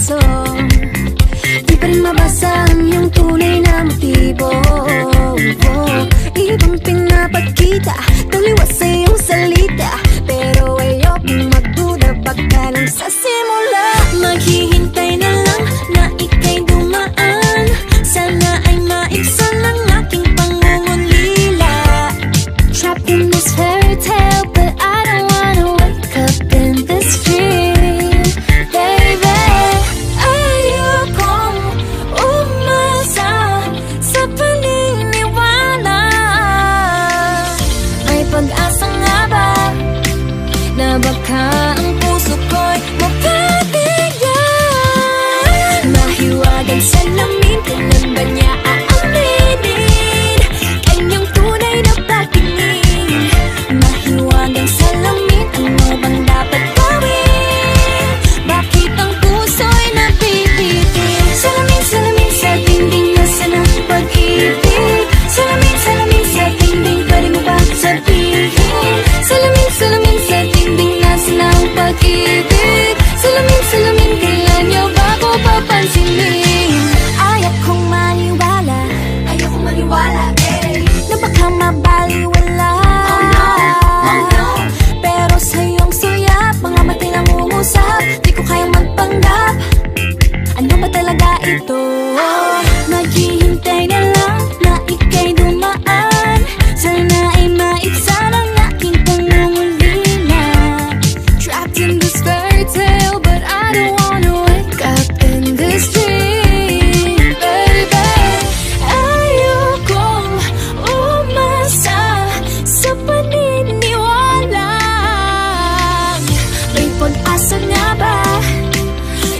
puso. Di pa rin mabasa ang iyong tunay na motibo. Ibang pinapagkita, taliwas sa iyong salita, pero ayokong magduda, baka lang sa simula. Maghihintay na lang na ika'y dumaan, sana ay maibsan ang aking pangungulila. Trapped in this fairy tale, but I don't wanna wake up in this dream, baby. Ayokong umasa sa paniniwala. May pag-asa nga ba na baka ang puso ko'y mapabigyan? Mahiwagang salamin, kailan ba niya aaminin kanyang tunay na pagtingin? Mahiwagang salamin, ano bang dapat gawin? Bakit ang puso'y napipitin? Salamin, salamin sa dingding, nasaan ang pag-ibig? Salamin, salamin sa dingding, pwede mo ba sabihin? Salamin, salamin sa dingding, nasaan ang pag-ibig? Salamin, salamin, kailan niyo ba ko papansinin? Ayokong maniwala, eh, na baka mabaliwala. Oh no, pero sa iyong suya, mga matay lang umusap, di ko kayang magpanggap. Ano ba talaga ito? Naghihintay na lang na ika'y dumaan, sana ay maibsan ang aking pangungulila. Trapped in this fairy tale, but I don't wanna wake up in this dream, baby. Ayokong umasa sa paniniwala. May pag-asa nga ba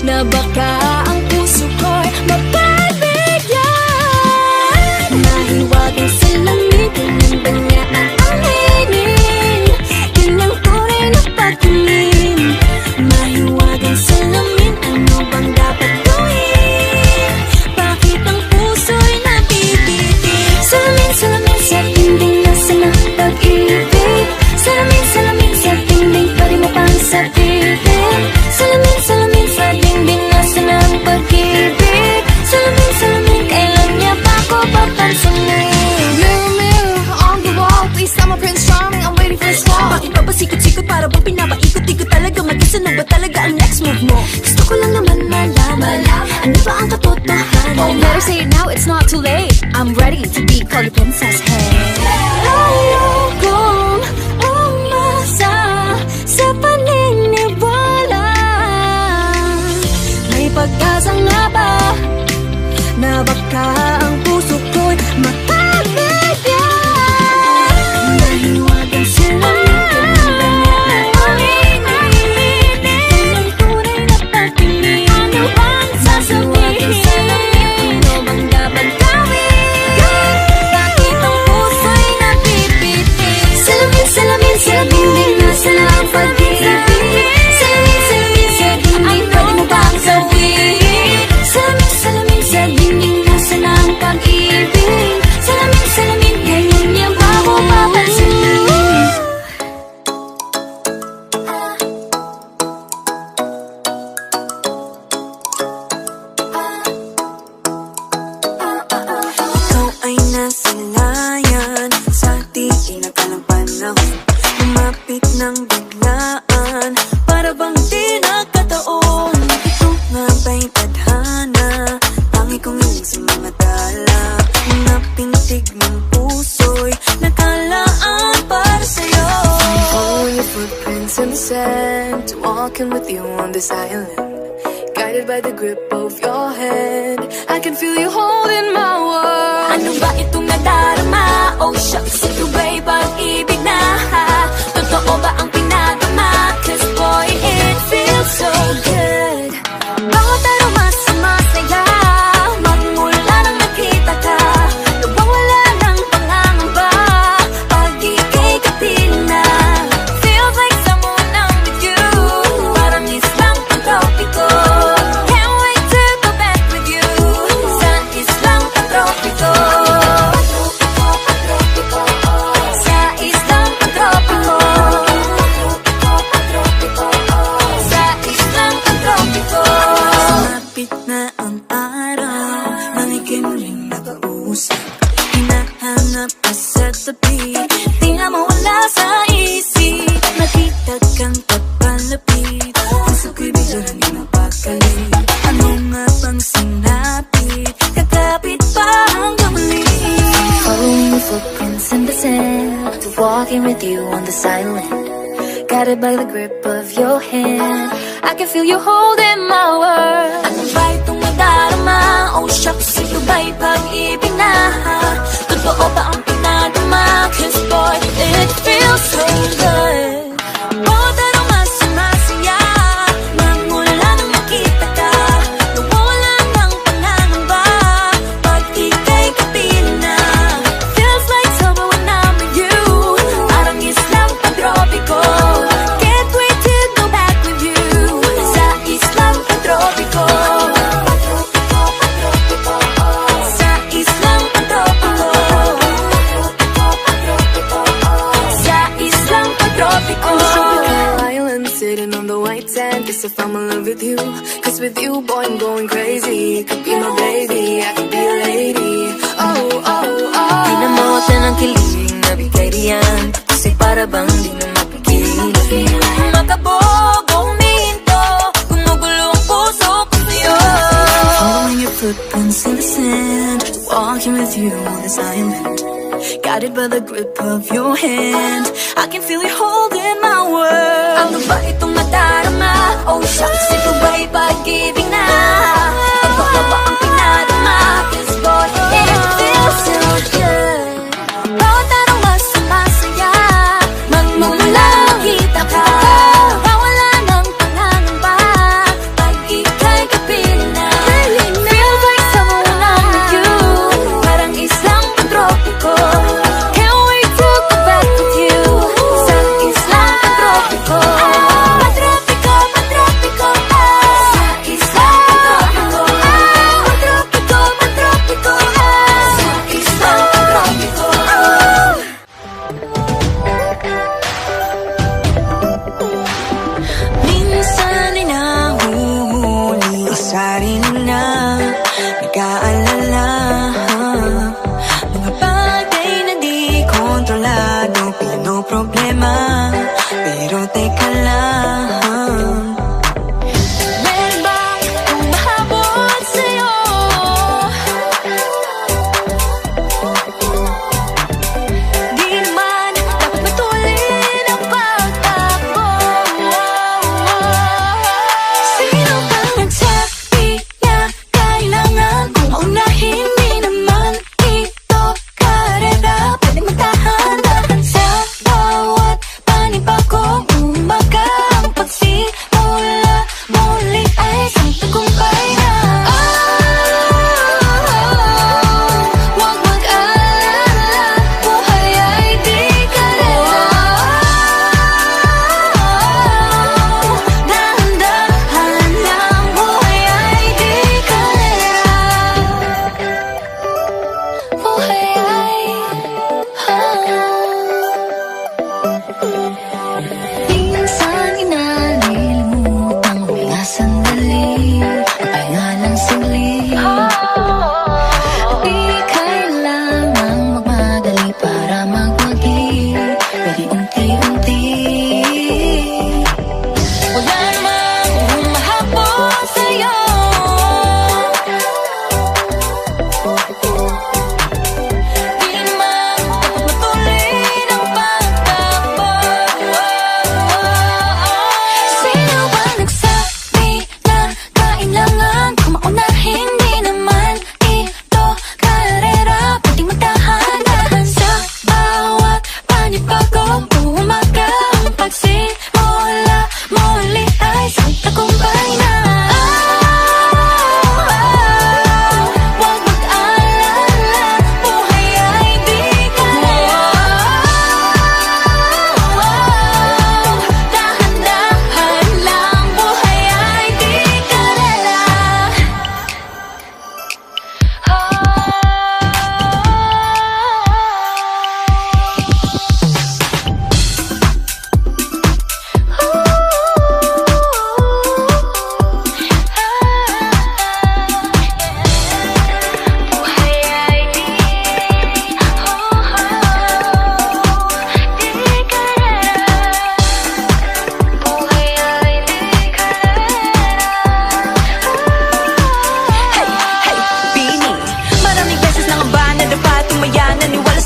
na baka ang puso ko'y mapabigyan? Mahiwagang salamin, kailan ba niya aaminin kanyang tunay na pagtingin? Mahiwagang salamin, ano bang dapat gawin? Bakit ang puso'y napipitin? Salamin, salamin sa dingding, nasaan ang pag-ibig? Salamin, salamin sa dingding, pwede mo pang sabihin? Salamin, salamin sa dingding, nasaan ang pag-ibig? Salamin, salamin, kailan niya ba ko papansinin? Mirror, mirror on the wall, please tell my Prince Charming I'm waiting for his call. Bakit ba pasikot-sikot para bang pinapaikot-ikot talaga? Mag-isa na ba talaga ang next move mo? Gusto ko lang naman malaman, ano ba ang katotohanan? Oh, better say it now, it's not too late. I'm ready to be called a princess, hey. Ayokong umasa sa paniniwala. May pag-asa nga ba na baka ang puso ko'y mapabigyan? Mahiwagang salamin, kailan ba niya aaminin kanyang tunay na pagtingin? Ano bang sasabihin? Ano bang dapat gawin? Bakit ang puso'y napipitin? Salamin, salamin sa dingding, nasaan ang pag-ibig? Salamin, salamin sa dingding, pwede mo bang sabihin? Salamin, salamin sa dingding, nasaan ang pag-ibig? Salamin, salamin, kailan niya ba ko papansinin? Ikaw ay nasilayan sa di inakalang panahon, lumapit ng biglaan, para bang di nagkataon. Ito nga ba'y tadhana, tangi kong iling sa mga tala, mga pintig ng puso'y nakalaan para sa'yo. Following your footprints in the sand, walking with you on this island, guided by the grip of your hand. I can feel you holding my world. Ano ba itong nadarama? Oh shucks, ito ba'y pag-ibig na? Totoo ba ang pinagama? 'Cause boy, it feels so good. Bawat aroma sumasaya, magmula nang nakita ka, nawawala ng pangangamba pag ika'y kapiling na. Feels like someone I'm with you, parang islang pang tropiko. Can't wait to go back with you sa islang pang tropiko. muling nakausap. Hinahanap ka sa tabi, di na mawala sa isip. Nakita kang papalapit, puso ko'y bigla hindi mapakali. Ano nga bang sinapit, kakapit pa hanggang muli. Following your footprints in the sand, to walking with you on the silent, guided by the grip of your hand. I can feel you holding my world. Ano ba itong nadarama? Oh shucks, ito ba'y pag-ibig na? Totoo ba ang pinadama? 'Cause boy, it feels so good. Oh, tarong masaya, magmula nang makita ka. Nawala ng pangangamba, pag ika'y kapiling na. Feels like summer when I'm with you, parang islang pagtropiko. Can't wait to go back with you, sa islang pagtropiko. Sa islang pagtropiko, sa islang pagtropiko. On a tropical island, sitting on the white sand. Guess if I'm in love with you, 'cause with you, boy, I'm going crazy. Could be my baby, I could be a lady. Oh, oh, oh. Di na mawala ng kilig na bigay diyan, kasi para bang di na mapigil. Makabog o huminto, gumugulo ang puso ko sa'yo. Following your footprints in the sand, walking with you on this island, guided by the grip of your hand. I can feel you holding my world. Ano ba itong nadarama? Oh shucks, ito ba'y pag-ibig na? Totoo ba ang pinadama? 'Cause boy, it feels so good. Bawat tarong masaya, magmumula kita ka. Bawala ng pangangamba, Pag ika'y kapiling na. feels like summer when I'm with you, Parang islang pagtropiko. can't wait to go back with you, sa islang pagtropiko. Patropiko, patropiko, sa islang pagtropiko. Patropiko, patropiko, sa islang pagtropiko. Minsan ay nahuhuli, isa rin na nag-aalala. Mga bagay na di kontrolado, pinoproblema, pero teka lang. Meron bang humahabol sa'yo? Di naman dapat matulin ang pagtakbo. Sino bang nagsabi na kailangan kong unahin? Di naman ito karera, pwede magtahan-tahan sa bawat panibagong umaga. Ang pagsimula muli ay isang tagumpay na. Huwag mag-alala, buhay ay di karera. Dahan-dahan lang, buhay ay di karera. Buhay ay minsan inalilimutang huminga sandali, magpahinga ng saglit. Di kailangang magmadali para magwagi, pwede unti-unti. Wala namang humahabol sa'yo.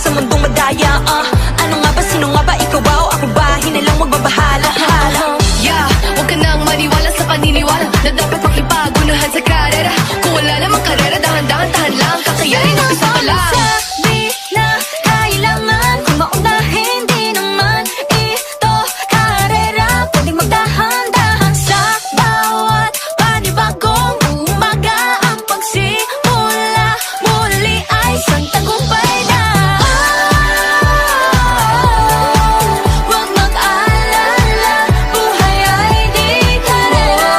sa mundong madaya. Ano nga ba, sino nga ba, ikaw ba o ako ba? Hinalang magbabahala. Yeah, huwag ka nang maniwala sa paniniwala na dapat makipagunahan sa karera. Kung wala namang karera, dahan-dahan, tahan lang, kakayanin ang isa pa lang. Sabi na kailangan kung maunahin, di naman ito karera. Pwedeng magdahan-dahan sa bawat panibagong umaga. Ang pagsimula muli ay isang tagumpay na. Huwag mag-alala, buhay ay di karera.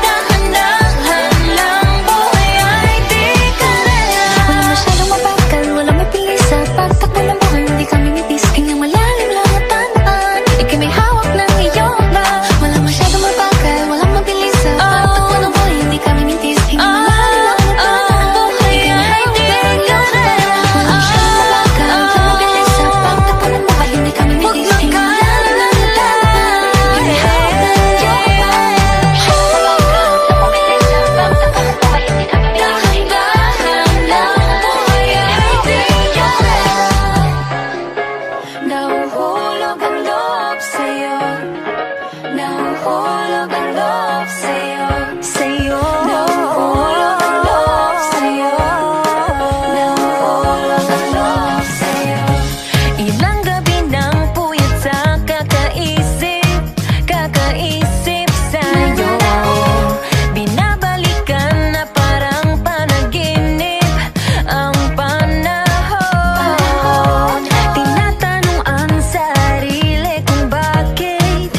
Dahan-dahan lang, buhay ay di karera. Walang masyadong mabagal, walang may pilis sa pagtakbo ng buhay. Hindi kami nitis, kanyang malalim lang at tandaan. Ika'y may hawak ng iyong ba. Walang masyadong mabagal, walang mabilis sa pagtakbo ng buhay. Hindi kami nitis, kanyang malalim lang at tandaan. Buhay ay di karera. Walang masyadong mabagal, walang mabilis sa pagtakbo ng buhay. Hindi kami nitis, kanyang malalim lang at tandaan. Ika'y may hawak ng iyong ba. Nahuhulog ang loob sa'yo. Nahuhulog ang loob sa'yo. Sa'yo. Nahuhulog ang loob sa'yo. Nahuhulog ang loob sa'yo. Ilang gabi ng puyat sa kakaisip sa'yo. Binabalikan na parang panaginip ang panahon. Tinatanong ang sarili kung bakit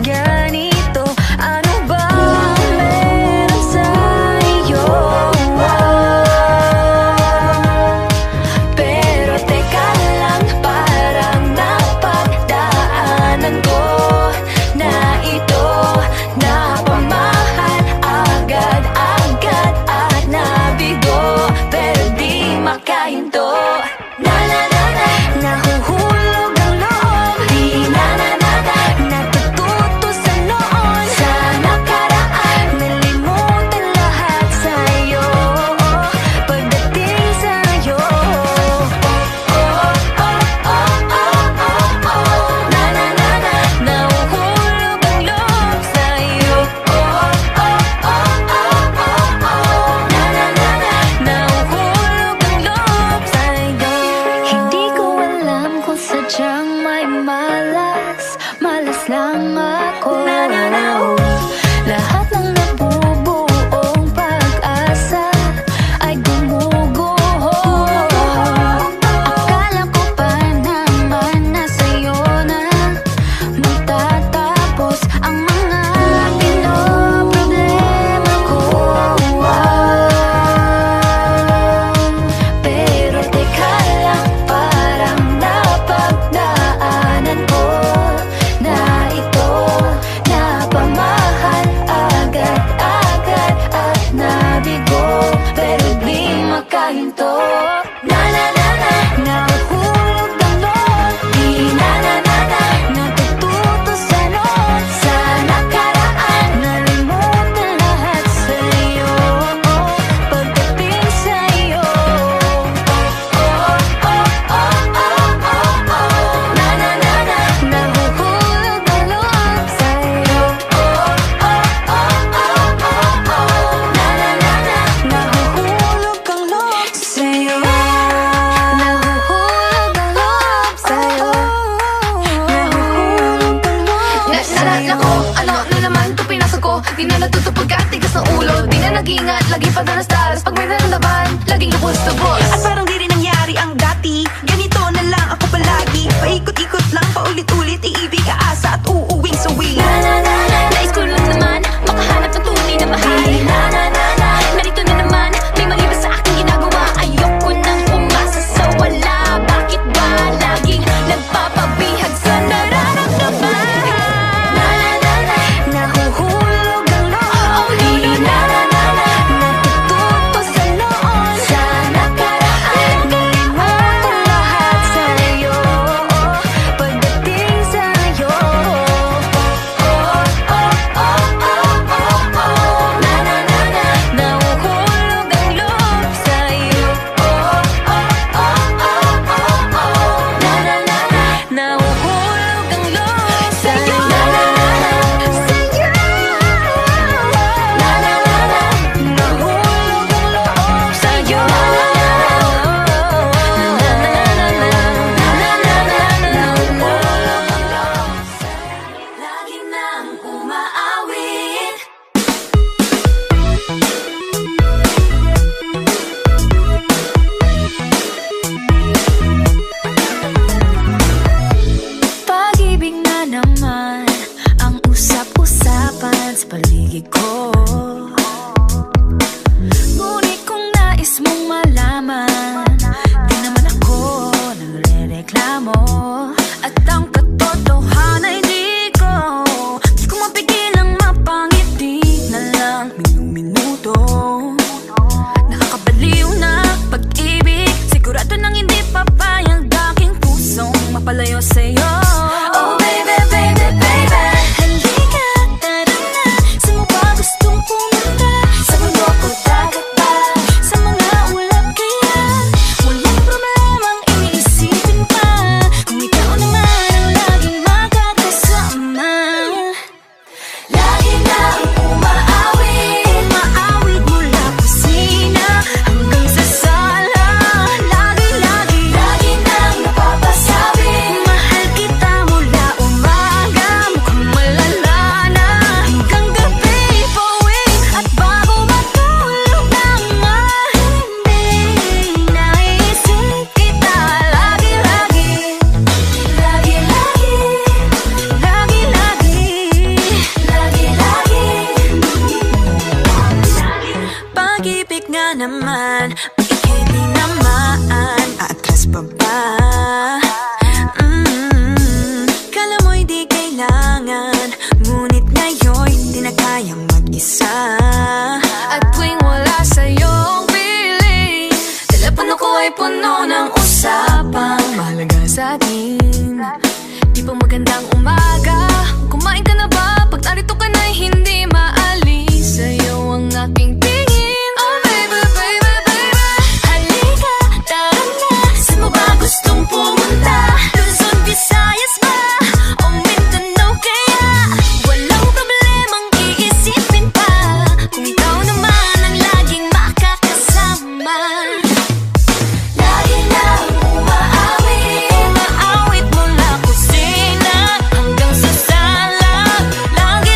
ganito? Ano ba ang meron sa'yo? Pero teka lang, parang napagdaanan ko na ito. Napamahal agad-agad at nabigo, pero di makahinto. Nahuhulog ang loob, di natututo sa noon, sa nakaraan. Nalimutan lahat sa'yo, pagdating sa'yo. Nahuhulog ang loob sa'yo. Nahuhulog ang loob sa'yo. Hindi ko alam kung sadyang may malas lang ako. Lahat ng nabubuong pag-asa ay gumuguho. Akala ko pa naman na sa'yo na magtatapos ang mga pinoproblema ko. Pero teka lang, parang napagdaanan ko na ito. Napamahal agad-agad at nabigo, pero di makahinto. Nahuhulog ang loob, di natututo sa noon, sa nakaraan. Nalimutan lahat sa'yo, pagdating sa'yo. Nahuhulog ang loob sa'yo. Nahuhulog ang loob sa'yo. Nahuhulog ang loob sa'yo. Nahuhulog ang loob Naalala ko, ano na naman ito pinasok ko. Di na natuto pagkatigas ng ulo. Di na nag-ingat, lagi pa danas-daras. Pag may naramdaman, laging lubos-lubos. At parang di rin nangyari ang dati. Ganito na lang ako palagi. Paikot-ikot lang, paulit-ulit. Iibig, aasa at uuwing sawi. Nais ko lang naman makahanap ng tunay na mahal. Narito na naman, may mali ba sa aking ginagawa? Ayoko nang umasa sa wala. Bakit ba laging nagpapabihag sa nararamdaman? Nahuhulog ang loob, di natututo sa noon, sa nakaraan. Nalimutan lahat sa'yo, pagdating sa'yo. nga naman, ika'y di naman aatras pa ba? Kala mo'y di kailangan, ngunit ngayon'y di na kayang mag-isa. At tuwing wala sa'yong piling, telepono ko ay puno ng usapang mahalaga sa'tin. Di pa magandang umaga, kumain ka na ba? Pag narito ka na'y hindi maalis sa'yo ang aking tingin. Oh baby, baby, baby, Halika, tara na, saan mo ba gustong pumunta? Luzon, Visayas ba? O Mindanao kaya? Walang problemang iisipin pa, kung ikaw naman ang laging makakasama. Lagi na umaawit mula kusina hanggang sa sala. Lagi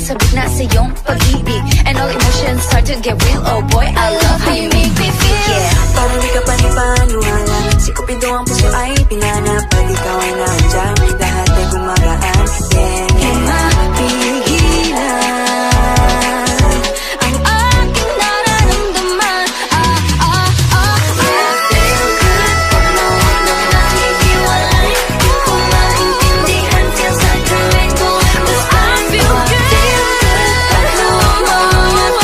sabik na sa iyong pag-ibig, and all emotions start to get real. Oh boy, I love how you make me feel. Yeah. Parang di ka panipaniwala, si Cupido ang puso ay pinanap. Pag ikaw ay nandiyan, lahat ay gumagaan. Yeah, Di mapigilan ang aking nararamdaman. feel good pag nawala na Nahihiwalay, di ko maintindihan. Feels like the rainbow, but I feel good. pag nawala na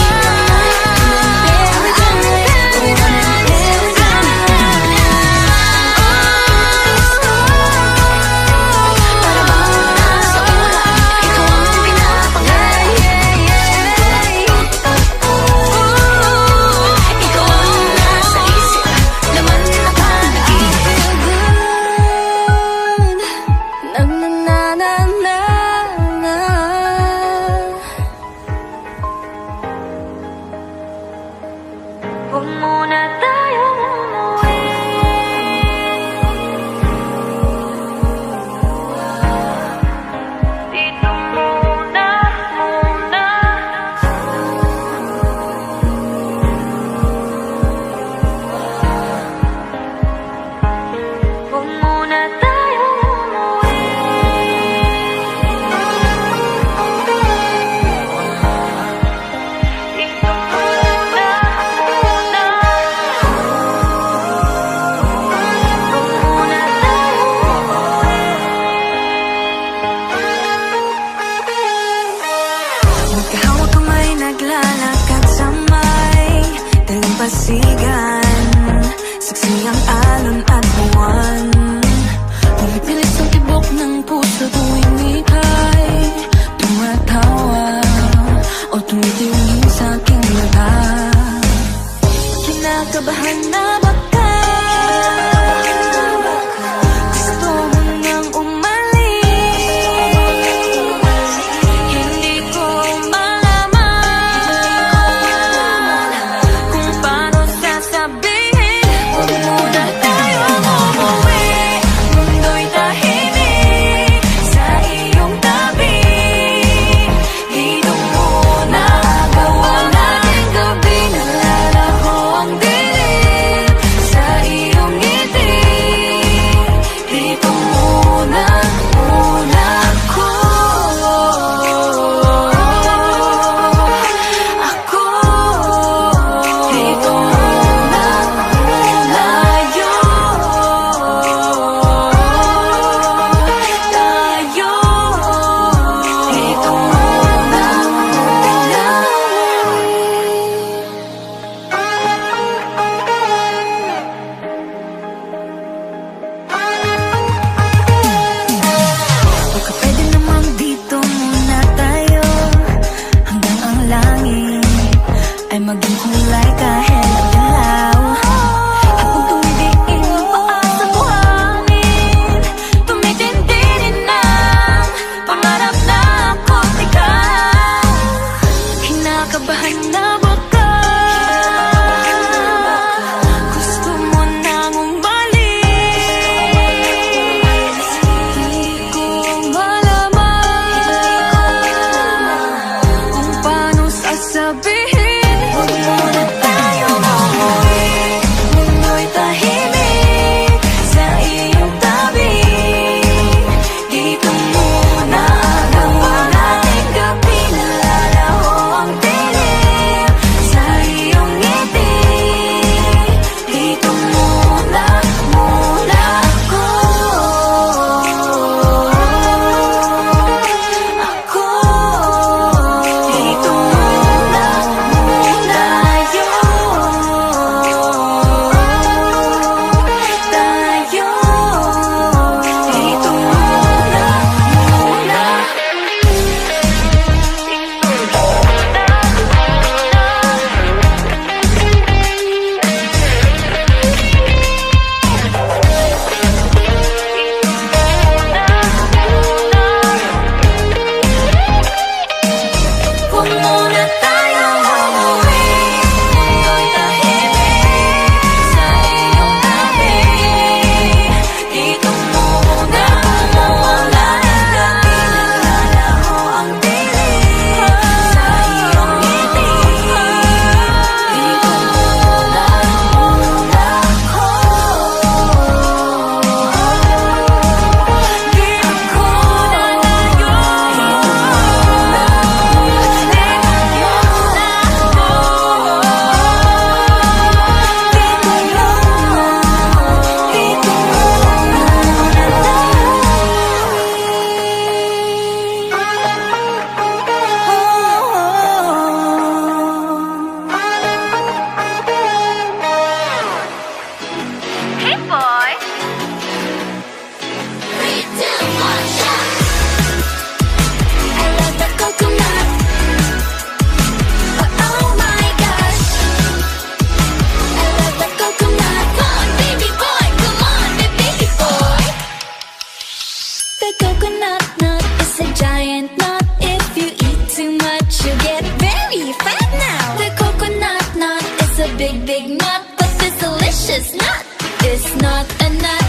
coconut nut is a giant nut. If you eat too much, you get very fat now. The coconut nut is a big, big nut, but this delicious nut is not a nut.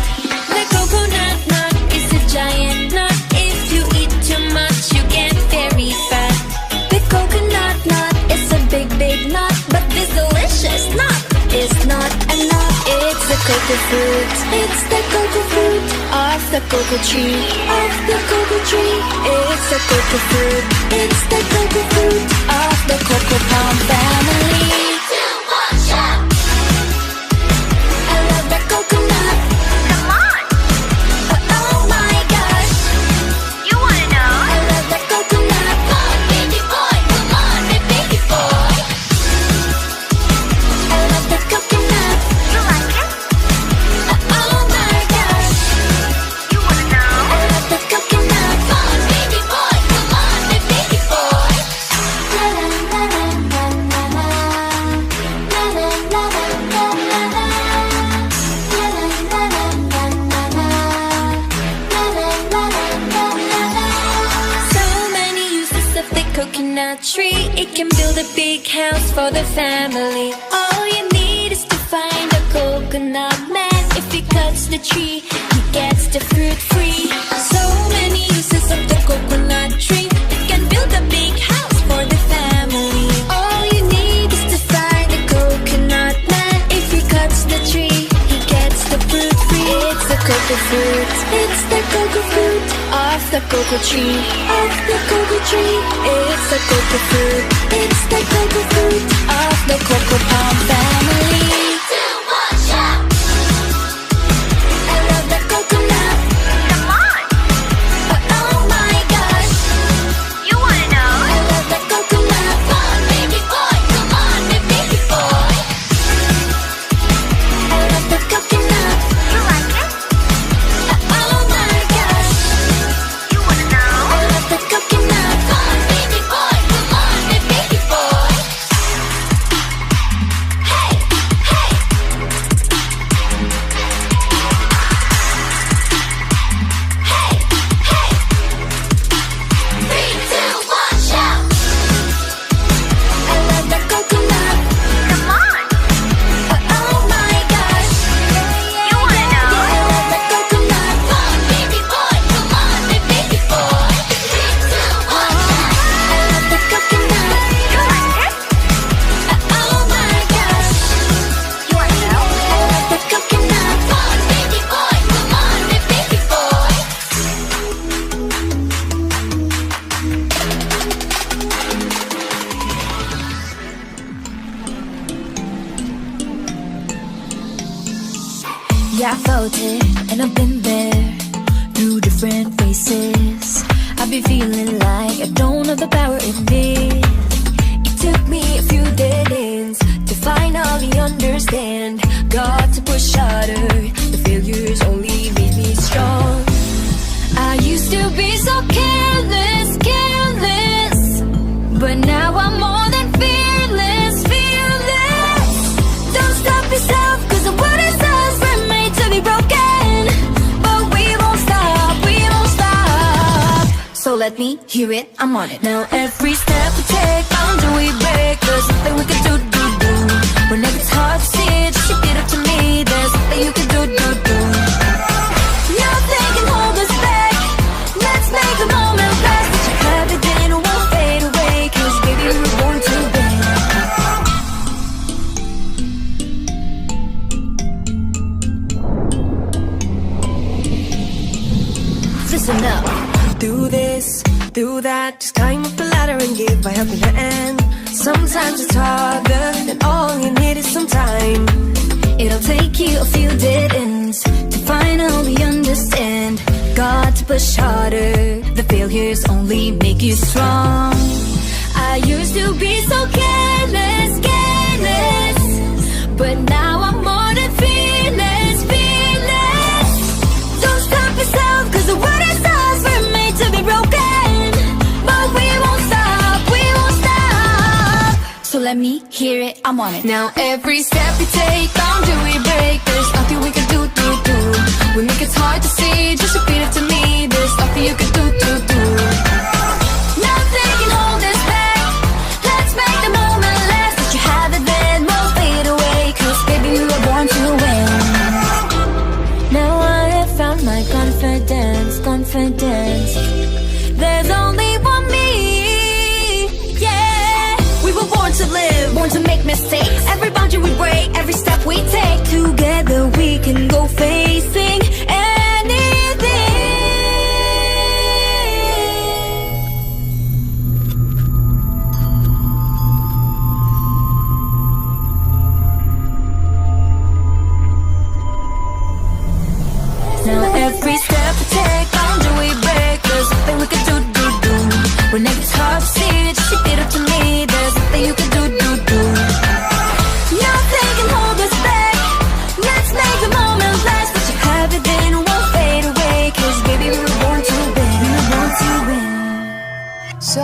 The coconut nut is a giant nut. If you eat too much, you get very fat. The coconut nut is a big, big nut, but this delicious nut is not a nut. It's the cocoa fruit. It's the cocoa fruit of the cocoa tree. Of the cocoa tree. It's the cocoa fruit. It's the cocoa fruit of the cocoa palm family. I love the coconut. Come on! Oh my gosh. You wanna know? I love the coconut. Come on, baby boy. Come on, baby boy. I love the coconut. You like it? Oh my gosh. You wanna know? I love the coconut. Come on, baby boy. Come on, baby boy. La la la la la la la. La la la la la la la. La la la la la la la. La la la la la la. So many uses of the coconut tree. It can build a big house for the family. All you need is to find a coconut man. If he cuts the tree, he gets the fruit free. So many uses of the coconut tree. It can build a big house for the family. All you need is to find a coconut man. If he cuts the tree, he gets the fruit free. It's the cocoa fruit. It's the cocoa fruit of the cocoa tree. Of the cocoa tree. It's the cocoa fruit. It's the cocoa fruit of the cocoa palm family. I love the coconut. Come on! Oh my gosh. You wanna know? I love the coconut. Come on, baby boy. Come on, baby boy. I love the coconut. You like it? Oh my gosh. You wanna know? I love the coconut. Come on, baby boy. Come on, baby boy. Hey, hey. Hey, hey. 3, 2, 1, shout. I love the coconut. Come on! Oh my gosh. You wanna know? I love the coconut. Come on, baby boy. Come on, baby boy. 3, 2, 1, shout. I love the coconut. You like it? Oh my gosh. You wanna know? I love the coconut. Come on, baby boy. Come on, baby boy. Yeah, I felt it, and I've been there through different faces. I've been feeling like I don't have the power in me. It took me a few dead ends to finally understand. Got to push harder. The failures only made me strong. I used to be so careless, careless, but now I'm more than fearless, fearless. Don't stop yourself, 'cause the world is us, we're made to be broken. But we won't stop, we won't stop. So let me hear it, I'm on it. Now every step we take, bound we break. There's nothing we can do. When it gets hard to see, just repeat it to me. There's nothing you can do. Nothing can hold us back. Let's make the moment last. Everything won't fade away, 'cause baby we're born to win. Listen up. Do this, do that, just climb up the ladder and give a helping hand. Sometimes it's harder, and all you need is some time. It'll take you a few dead ends to finally understand. Got to push harder, the failures only make you strong. I used to be so careless, careless, but now I'm more than fearless, fearless. Don't stop yourself, 'cause the world is us, we're made to be broken. But we won't stop, we won't stop. So let me hear it, I'm on it. Now every step we take, bound do we break. There's nothing we can do. We make it hard to see, just repeat it to me. There's nothing you confidence. There's only one me, yeah. We were born to live, born to make mistakes. Every boundary we break, every step we take. Together we can go facing anything. Now every step we take, boundary we break. There's nothing we can do. When it's hard to see, just stick it up to me. There's nothing you can do. Nothing can hold us back. Let's make the moment last. What you have it then won't fade away. 'Cause baby we were born to win. We were born to win. So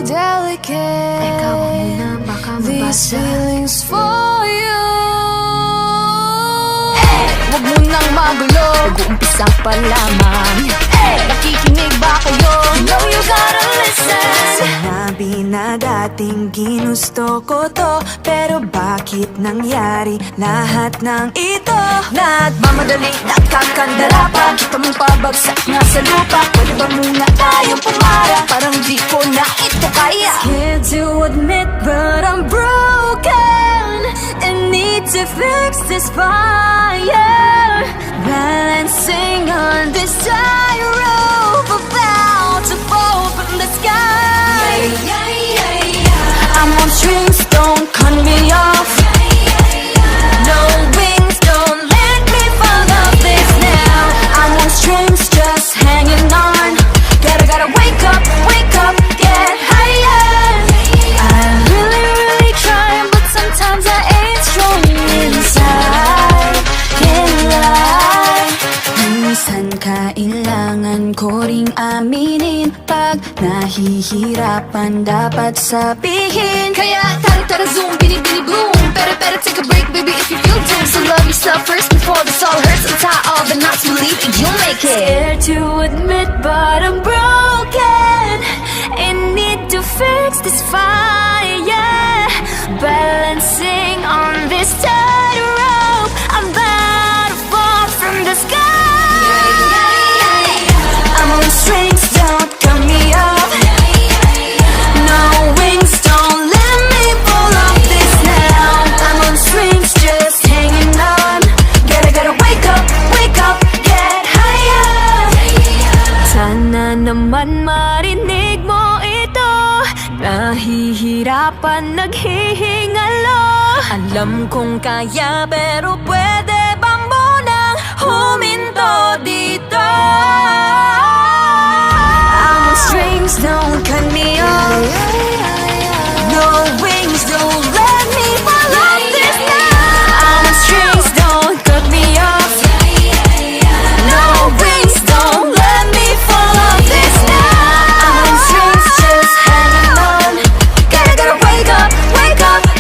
delicate, these feelings for you. Huwag mo nang magulo, nag-uumpisa pa lamang. Nakikinig ba kayo? You know you gotta listen. Sinabi na dating ginusto ko to, pero bakit nangyari lahat ng ito? Nagmamadali, nakakandara pa. Kita mong pabagsak nga sa lupa. Pwede ba muna tayong pumara? Parang di ko na ito kaya. Scared to admit but I'm broken and need to fix this fire. Balancing on this tightrope, about to fall from the sky. I'm on strings, don't cut me off. No wings, don't let me fall off this now. I'm on strings, just hanging on. Gotta wake up, get higher. I'm really trying, but sometimes I ain't strong inside. Can't lie. Minsan kailangan ko ring aminin. Pag nahihirapan dapat sabihin. Kaya tara zoom, bini boom. Better take a break, baby, if you feel doomed. So love yourself first before this all hurts. Untie all the knots, believe it, you'll make it. Scared to admit but I'm broken and need to fix this fire. Balancing on this tightrope, I'm about to fall from the sky. I'm on strings, don't cut me off. No wings, don't let me fall off this now. I'm on strings, just hanging on. Gotta wake up, get higher. Sana naman marinig mo ito. Nahihirapan, naghihingalo. Alam kong kaya pero pwede bang munang huminto dito? I'm on strings, don't cut me off. No wings, don't let me fall off this now. I'm on strings, don't cut me off. No wings, don't let me fall off this now. I'm on strings, just hanging on. Gotta wake up,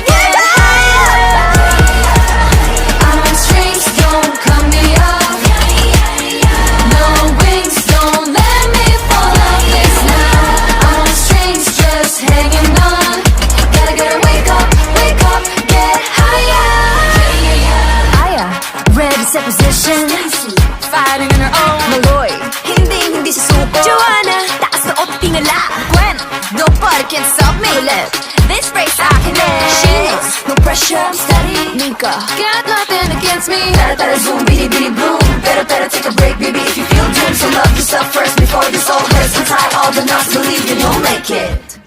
get higher. I'm on strings, don't cut me off. No wings, don't let me fall off this now. I'm on strings, just hanging on. Gotta wake up, get higher. Aya, ready, set position. Fighting on her own. Maloy, hindi susuko. Joanna, taas na o tingala. Gwen, nobody can stop me. Left, this race I can end. She knows, no pressure, I'm steady. Mika, got nothing against me. Tara zoom, bini boom. Better take a break, baby, if you feel doomed. So love yourself first before this all hurts. Untie all the knots, believe you'll make it.